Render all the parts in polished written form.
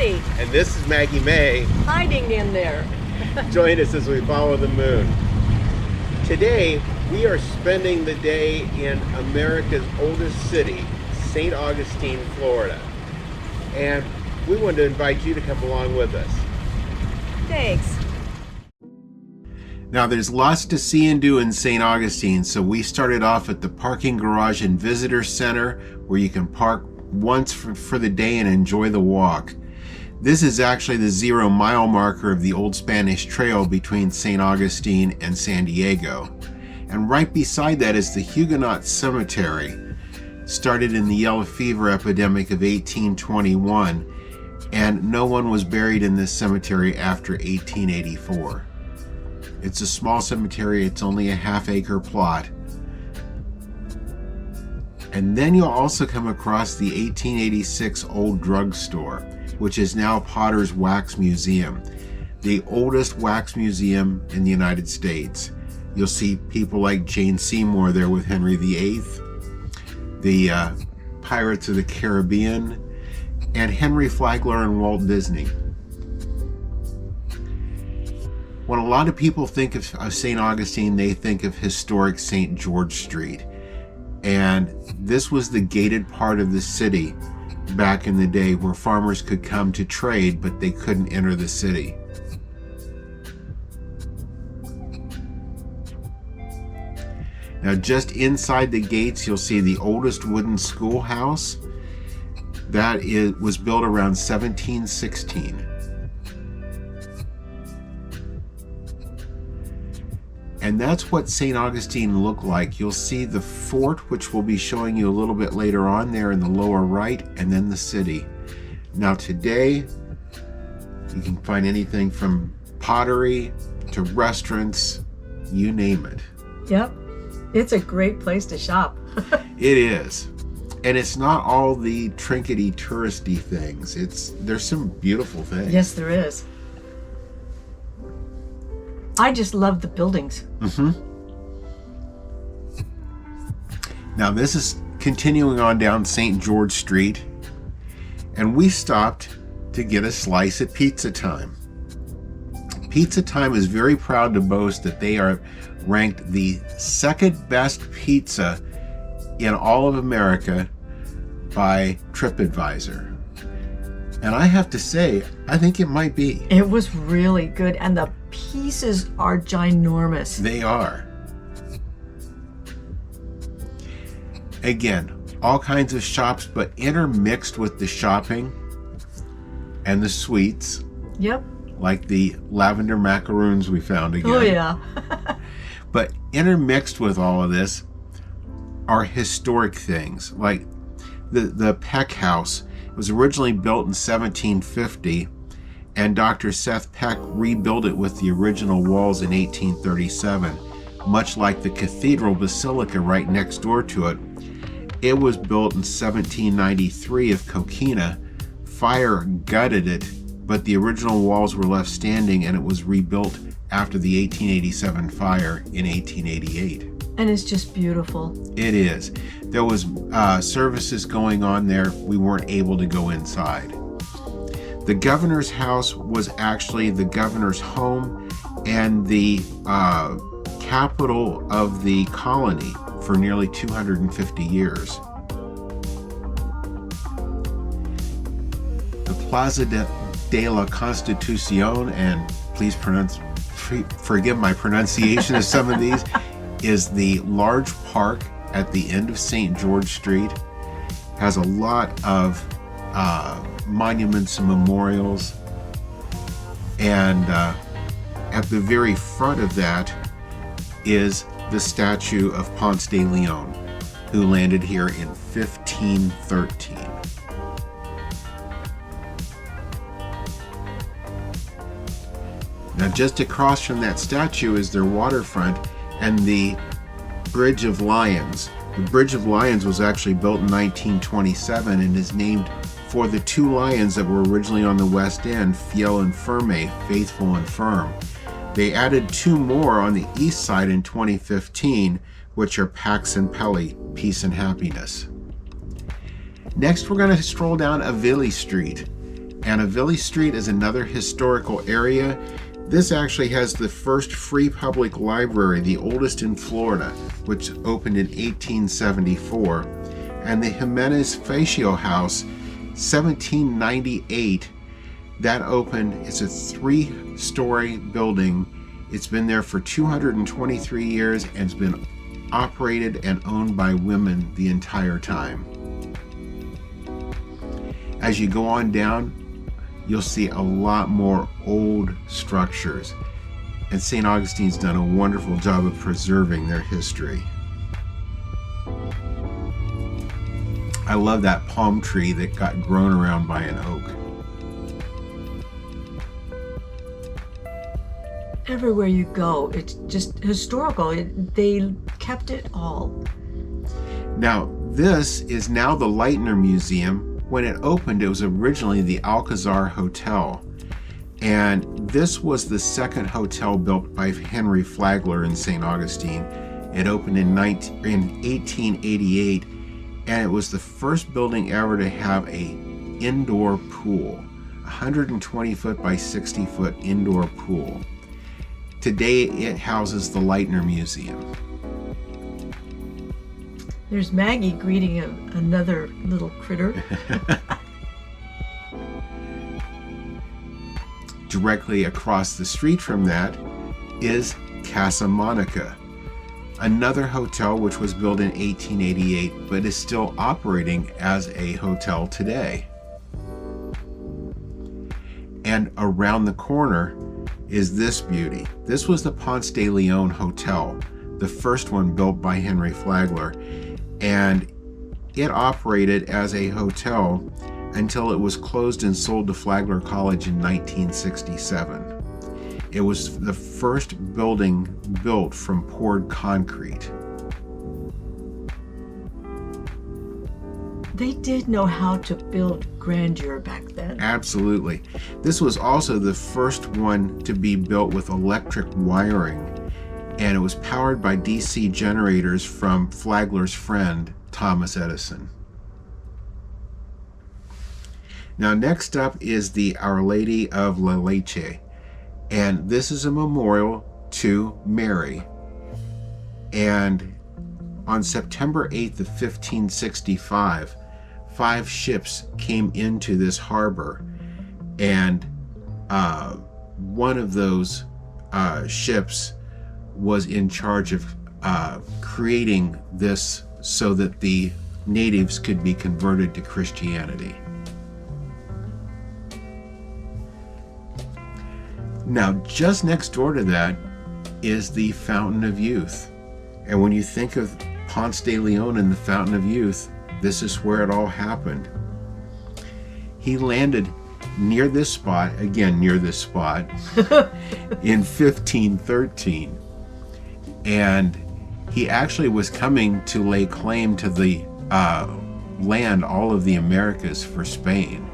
Cathy. And this is Maggie Mae. Hiding in there. Join us as we follow the moon. Today, we are spending the day in America's oldest city, St. Augustine, Florida. And we wanted to invite you to come along with us. Thanks. Now, there's lots to see and do in St. Augustine, so we started off at the parking garage and visitor center, where you can park once for the day and enjoy the walk. This is actually the 0-mile marker of the old Spanish Trail between St. Augustine and San Diego. And right beside that is the Huguenot Cemetery, started in the yellow fever epidemic of 1821, and no one was buried in this cemetery after 1884. It's a small cemetery, it's only a half-acre plot. And then you'll also come across the 1886 old drugstore, which is now Potter's Wax Museum, the oldest wax museum in the United States. You'll see people like Jane Seymour there with Henry VIII, the Pirates of the Caribbean, and Henry Flagler and Walt Disney. When a lot of people think of St. Augustine, they think of historic St. George Street. And this was the gated part of the city back in the day where farmers could come to trade, but they couldn't enter the city. Now, just inside the gates, you'll see the oldest wooden schoolhouse. That was built around 1716. And that's what St. Augustine looked like. You'll see the fort, which we'll be showing you a little bit later on there in the lower right, and then the city. Now today, you can find anything from pottery to restaurants, you name it. Yep. It's a great place to shop. It is. And it's not all the trinkety touristy things. There's some beautiful things. Yes, there is. I just love the buildings. Now this is continuing on down St. George Street, and we stopped to get a slice at Pizza Time. Pizza Time is very proud to boast that they are ranked the second best pizza in all of America by TripAdvisor. And I have to say, I think it might be. It was really good, and the pieces are ginormous. They are. Again, all kinds of shops, but intermixed with the shopping and the sweets. Yep. Like the lavender macaroons we found again. Oh, yeah. But intermixed with all of this are historic things, like the Peck House. It was originally built in 1750, and Dr. Seth Peck rebuilt it with the original walls in 1837. Much like the Cathedral Basilica right next door to it, it was built in 1793 of coquina. Fire gutted it, but the original walls were left standing, and it was rebuilt after the 1887 fire in 1888. And it's just beautiful. It is. There was services going on there. We weren't able to go inside. The governor's house was actually the governor's home and the capital of the colony for nearly 250 years. The Plaza de la Constitucion, and please forgive my pronunciation of some of these, is the large park at the end of St. George Street. Has a lot of monuments and memorials, and at the very front of that is the statue of Ponce De Leon, who landed here in 1513. Now just across from that statue is their waterfront and the Bridge of Lions. The Bridge of Lions was actually built in 1927 and is named for the two lions that were originally on the West End, Fiel and Firme, faithful and firm. They added two more on the east side in 2015, which are Pax and Pelly, peace and happiness. Next, we're going to stroll down Aviles Street. And Aviles Street is another historical area. This actually has the first free public library, the oldest in Florida, which opened in 1874. And the Ximenez-Fatio House, 1798, that opened. It's a 3-story building. It's been there for 223 years and it's been operated and owned by women the entire time. As you go on down, you'll see a lot more old structures. And St. Augustine's done a wonderful job of preserving their history. I love that palm tree that got grown around by an oak. Everywhere you go, it's just historical. They kept it all. Now, this is now the Lightner Museum. When it opened, it was originally the Alcazar Hotel. And this was the second hotel built by Henry Flagler in St. Augustine. It opened in 1888, and it was the first building ever to have an indoor pool, 120 foot by 60 foot indoor pool. Today, it houses the Lightner Museum. There's Maggie greeting another little critter. Directly across the street from that is Casa Monica, another hotel which was built in 1888 but is still operating as a hotel today. And around the corner is this beauty. This was the Ponce De Leon Hotel, the first one built by Henry Flagler, and it operated as a hotel until it was closed and sold to Flagler College in 1967. It was the first building built from poured concrete. They did know how to build grandeur back then. Absolutely. This was also the first one to be built with electric wiring, and it was powered by DC generators from Flagler's friend, Thomas Edison. Now, next up is the Our Lady of La Leche, and this is a memorial to Mary. And on September 8th of 1565, 5 ships came into this harbor, and one of those ships was in charge of creating this so that the natives could be converted to Christianity. Now, just next door to that is the Fountain of Youth. And when you think of Ponce de Leon and the Fountain of Youth, this is where it all happened. He landed near this spot, again near this spot, in 1513. And he actually was coming to lay claim to the land, all of the Americas, for Spain.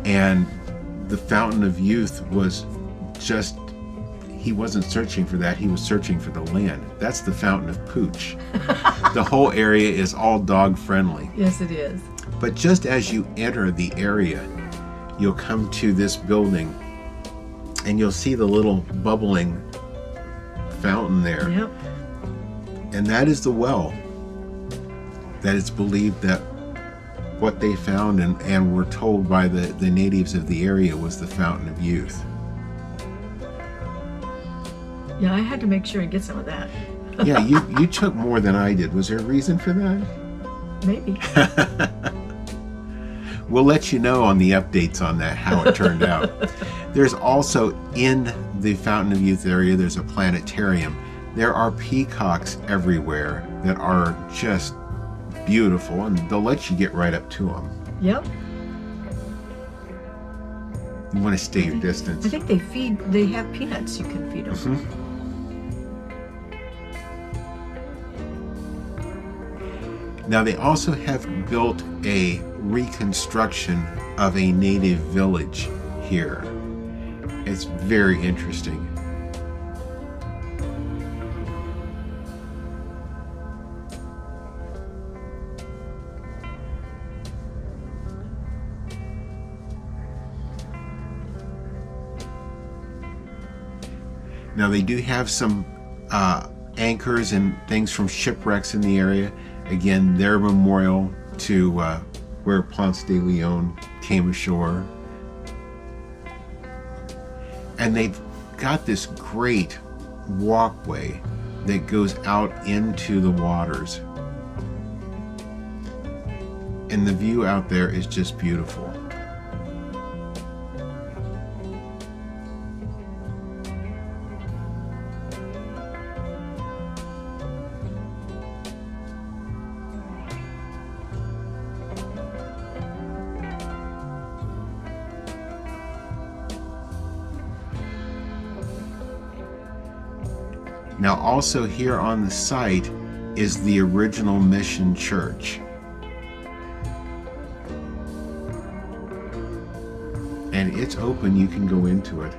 And the Fountain of Youth was just, he wasn't searching for that, he was searching for the land. That's the Fountain of Pooch. The whole area is all dog friendly. Yes, it is. But just as you enter the area, you'll come to this building and you'll see the little bubbling fountain there. Yep. And that is the well that it's believed that what they found and were told by the natives of the area was the Fountain of Youth. Yeah, I had to make sure and get some of that. Yeah, you took more than I did. Was there a reason for that? Maybe. We'll let you know on the updates on that, how it turned out. There's also, in the Fountain of Youth area, there's a planetarium. There are peacocks everywhere that are just beautiful, and they'll let you get right up to them. Yep. You want to stay your distance. I think they have peanuts you can feed them. Mm-hmm. Now, they also have built a reconstruction of a native village here. It's very interesting. Now they do have some anchors and things from shipwrecks in the area. Again, their memorial to where Ponce De Leon came ashore. And they've got this great walkway that goes out into the waters. And the view out there is just beautiful. Now also here on the site is the original mission church. And it's open, you can go into it.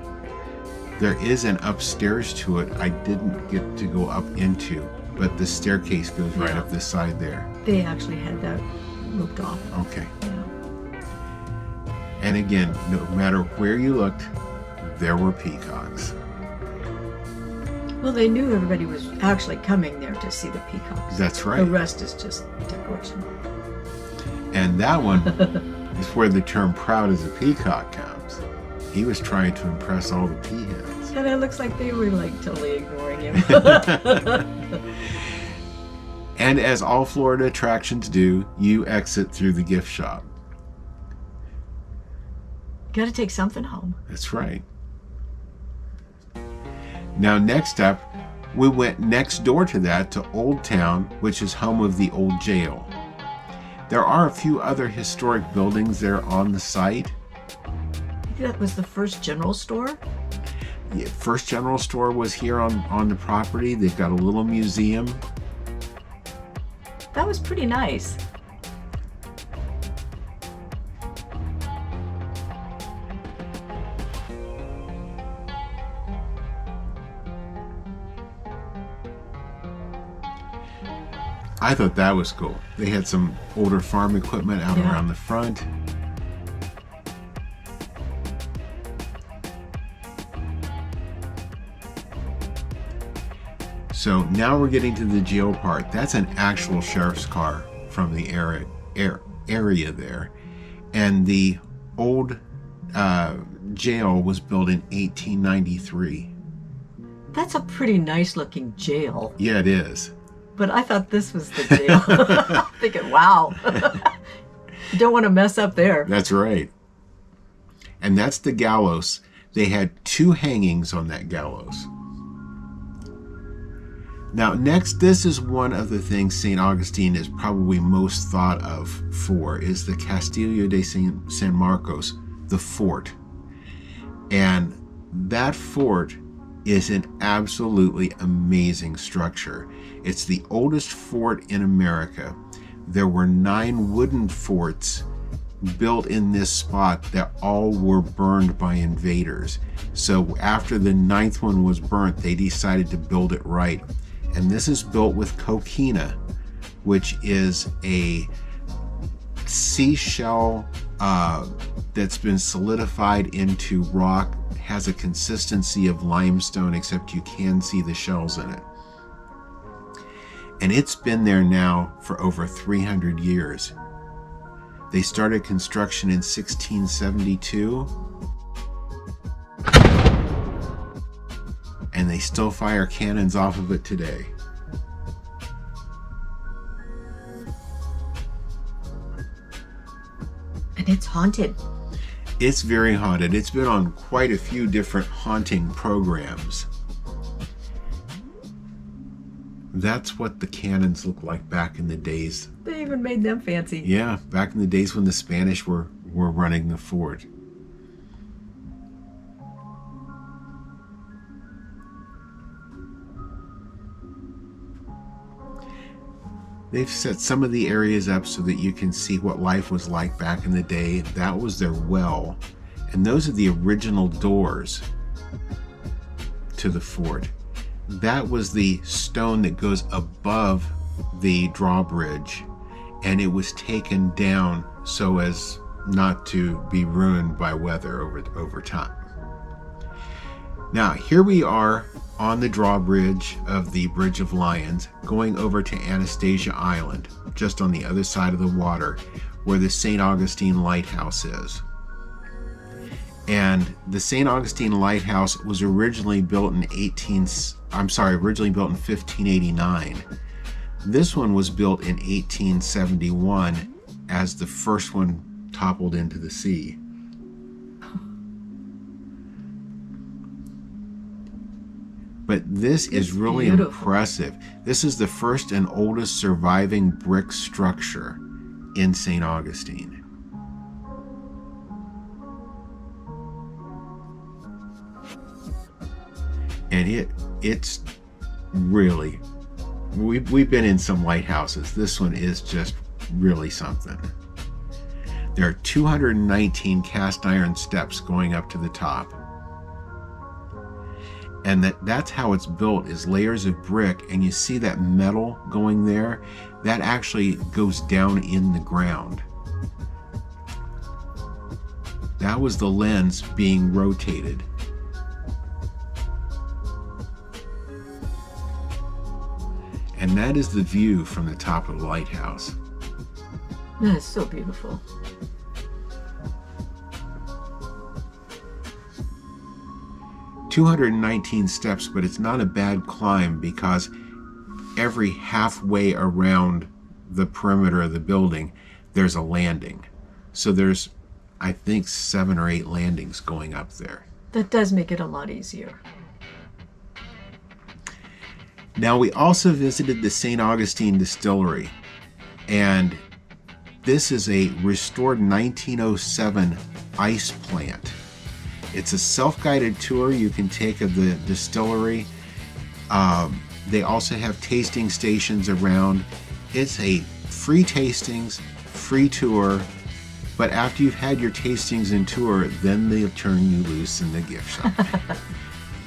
There is an upstairs to it I didn't get to go up into, but the staircase goes right up the side there. They actually had that roped off. Okay. Yeah. And again, no matter where you looked, there were peacocks. Well, they knew everybody was actually coming there to see the peacocks. That's right. The rest is just decoration. And that one is where the term proud as a peacock comes. He was trying to impress all the peahens. And it looks like they were like totally ignoring him. And as all Florida attractions do, you exit through the gift shop. Got to take something home. That's right. Now next up, we went next door to that to Old Town, which is home of the old jail. There are a few other historic buildings there on the site. I think that was the first general store. The first general store was here on the property. They've got a little museum. That was pretty nice. I thought that was cool. They had some older farm equipment out around the front. So now we're getting to the jail part. That's an actual sheriff's car from the area there. And the old jail was built in 1893. That's a pretty nice looking jail. Yeah, it is. But I thought this was the jail. I'm thinking, wow. You don't want to mess up there. That's right. And that's the gallows. They had 2 hangings on that gallows. Now, next, this is one of the things St. Augustine is probably most thought of for, is the Castillo de San Marcos, the fort. And that fort is an absolutely amazing structure. It's the oldest fort in America. There were 9 wooden forts built in this spot that all were burned by invaders. So after the 9th one was burnt, they decided to build it right. And this is built with coquina, which is a seashell that's been solidified into rock, has a consistency of limestone, except you can see the shells in it. And it's been there now for over 300 years. They started construction in 1672, and they still fire cannons off of it today. And it's haunted. It's very haunted. It's been on quite a few different haunting programs. That's what the cannons looked like back in the days. They even made them fancy. Yeah, back in the days when the Spanish were running the fort. They've set some of the areas up so that you can see what life was like back in the day. That was their well. And those are the original doors to the fort. That was the stone that goes above the drawbridge, and it was taken down so as not to be ruined by weather over time. Now, here we are on the drawbridge of the Bridge of Lions, going over to Anastasia Island, just on the other side of the water, where the St. Augustine Lighthouse is. And the St. Augustine Lighthouse was originally built in 1589. This one was built in 1871 as the first one toppled into the sea. But this is really impressive. This is the first and oldest surviving brick structure in St. Augustine. And it's really, we've been in some lighthouses. This one is just really something. There are 219 cast iron steps going up to the top. And that's how it's built, is layers of brick, and you see that metal going there, that actually goes down in the ground. That was the lens being rotated. And that is the view from the top of the lighthouse. That is so beautiful. "219 steps, but it's not a bad climb because every halfway around the perimeter of the building, there's a landing. So there's, I think, 7 or 8 landings going up there. That does make it a lot easier. Now, we also visited the St. Augustine Distillery, and this is a restored 1907 ice plant. It's a self-guided tour you can take of the distillery. They also have tasting stations around. It's a free tastings, free tour, but after you've had your tastings and tour, then they'll turn you loose in the gift shop.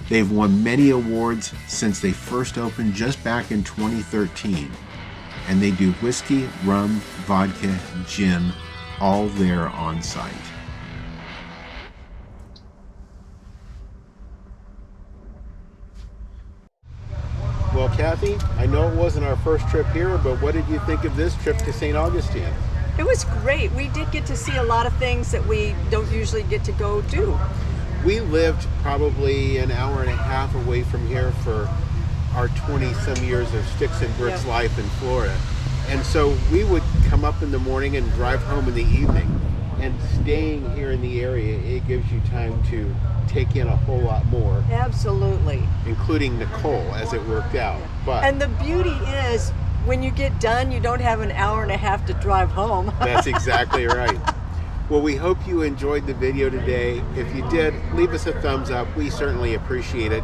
They've won many awards since they first opened just back in 2013. And they do whiskey, rum, vodka, gin, all there on site. Well, Kathy, I know it wasn't our first trip here, but what did you think of this trip to St. Augustine? It was great. We did get to see a lot of things that we don't usually get to go do. We lived probably an hour and a half away from here for our 20-some years of sticks and bricks life in Florida. And so we would come up in the morning and drive home in the evening. And staying here in the area, it gives you time to take in a whole lot more. Absolutely. Including Nicole, as it worked out. But and the beauty is, when you get done, you don't have an hour and a half to drive home. That's exactly right. Well, we hope you enjoyed the video today. If you did, leave us a thumbs up. We certainly appreciate it.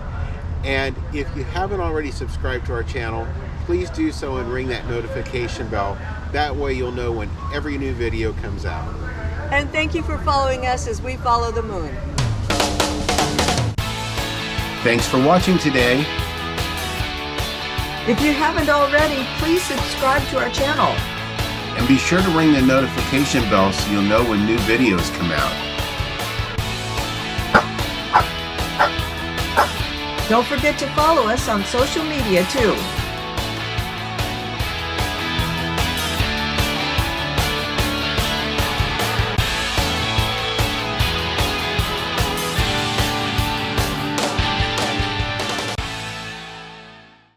And if you haven't already subscribed to our channel, please do so and ring that notification bell. That way you'll know when every new video comes out. And thank you for following us as we follow the moon. Thanks for watching today. If you haven't already, please subscribe to our channel. And be sure to ring the notification bell so you'll know when new videos come out. Don't forget to follow us on social media too.